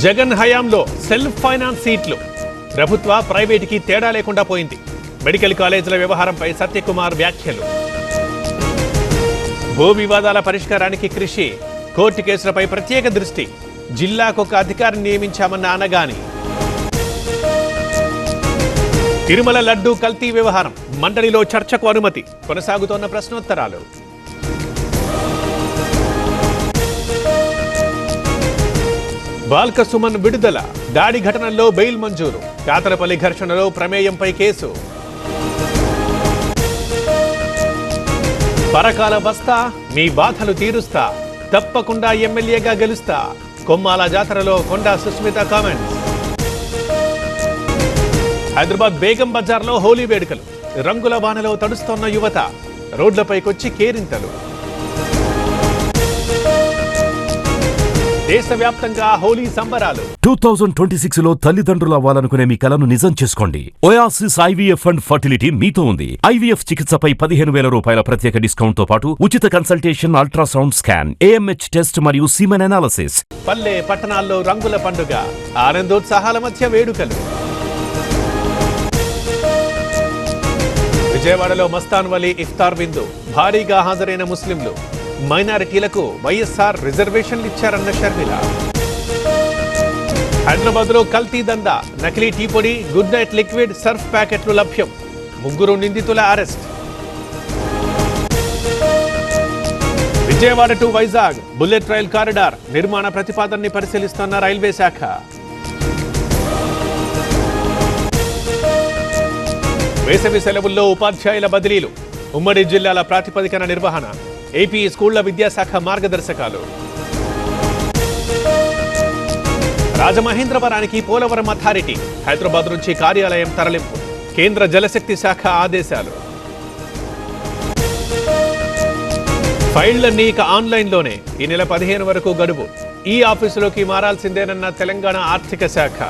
జగన్ హయాంలో self finance సీట్లు ప్రభుత్వ ప్రైవేటుకి తేడా లేకుండా పోయింది. మెడికల్ కాలేజీల వ్యవహారంపై సత్యకుమార్ వ్యాఖ్యలు. భూ వివాదాల పరిష్కారానికి కృషి, కోర్టు కేసులపై ప్రత్యేక దృష్టి, జిల్లాకొక అధికారిని నియమించామన్న అనగాని. తిరుమల లడ్డూ కల్తీ వ్యవహారం, మండలిలో చర్చకు అనుమతి, కొనసాగుతోన్న ప్రశ్నోత్తరాలు. బాల్క సుమన్ విడుదల, దాడి ఘటనల్లో బెయిల్ మంజూరు, కాతరపల్లి ఘర్షణలో ప్రమేయంపై కేసు. పరకాల బస్తా, మీ బాధలు తీరుస్తా, తప్పకుండా ఎమ్మెల్యేగా గెలుస్తా, కొమ్మాల జాతరలో కొండా సుస్మిత కామెంట్స్. హైదరాబాద్ బేగం బజార్లో హోలీ వేడుకలు, రంగుల వానలో తడుస్తోన్న యువత, రోడ్లపైకొచ్చి కేరింతలు. దేశవ్యాప్తంగా హోలీ సంబరాలు. 2026 లో తల్లిదండ్రులు అవ్వాలనుకునే మీ కలను నిజం చేసుకోండి. ఒయాసిస్ IVF అండ్ ఫర్టిలిటీ మీతో ఉంది. IVF చికిత్సపై 15,000 రూపాయల ప్రత్యేక డిస్కౌంట్ తో పాటు ఉచిత consultation, ultrasound scan, AMH test మరియు సీమెన్ అనాలిసిస్. పల్లె పట్టణాల్లో రంగుల పండుగ, ఆనందోత్సాహాల మధ్య వేడుకలు. విజయవాడలో మస్తాన్ వలీ ఇఫ్తార్ విందు, భారీగా హాజరైన ముస్లింలు, మైనారిటీలకు వైఎస్ఆర్ రిజర్వేషన్లు ఇచ్చారన్న షర్మిల. హైదరాబాద్లో కల్తీ దందా, నకిలీ టీ పొడి, గుడ్ నైట్ లిక్విడ్, సర్ఫ్ ప్యాకెట్లు లభ్యం, 3 నిందితుల arrest. Vijayawada to Vizag bullet rail corridor నిర్మాణ ప్రతిపాదనని పరిశీలిస్తున్న రైల్వే శాఖ. వేసవి సెలవుల్లో ఉపాధ్యాయుల బదిలీలు, ఉమ్మడి జిల్లాల ప్రాతిపదికన నిర్వహణ, ఏపీ స్కూళ్ల విద్యాశాఖ మార్గదర్శకాలు. రాజమహేంద్రవరానికి పోలవరం అథారిటీ, హైదరాబాద్ నుంచి కార్యాలయం తరలింపు, కేంద్ర జలశక్తి శాఖ ఆదేశాలు. ఫైళ్లన్నీ ఇక ఆన్లైన్లోనే, ఈ నెల 15 వరకు గడువు, ఈ ఆఫీసులోకి మారాల్సిందేనన్న తెలంగాణ ఆర్థిక శాఖ.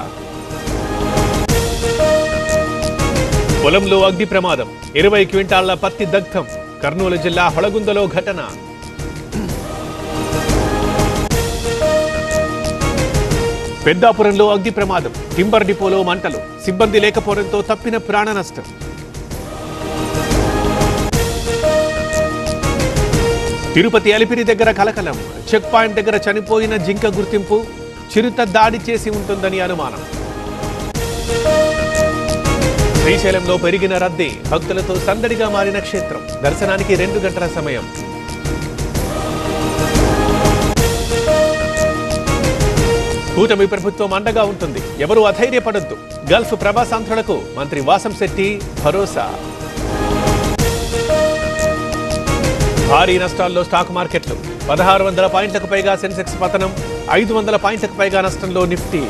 పొలంలో అగ్ని ప్రమాదం, 20 క్వింటాళ్ల పత్తి దగ్ధం, కర్నూలు జిల్లా హొళగుందలో ఘటన. పెద్దాపురంలో అగ్ని ప్రమాదం, టింబర్ డిపోలో మంటలు, సిబ్బంది లేకపోవడంతో తప్పిన ప్రాణ నష్టం. తిరుపతి అలిపిరి దగ్గర కలకలం, చెక్ పాయింట్ దగ్గర చనిపోయిన జింక గుర్తింపు, చిరుత దాడి చేసి ఉంటుందని అనుమానం. శ్రీశైలంలో పెరిగిన రద్దీ, భక్తులతో సందడిగా మారిన క్షేత్రం, దర్శనానికి 2 గంటల సమయం. కూటమి ప్రభుత్వం అండగా ఉంటుంది, ఎవరూ అధైర్యపడొద్దు, గల్ఫ్ ప్రవాసాంధ్రులకు మంత్రి వాసంశెట్టి భరోసా. భారీ నష్టాల్లో స్టాక్ మార్కెట్లు, 1600 పాయింట్లకు పైగా సెన్సెక్స్ పతనం, 500 పాయింట్లకు పైగా నష్టంలో నిఫ్టీ.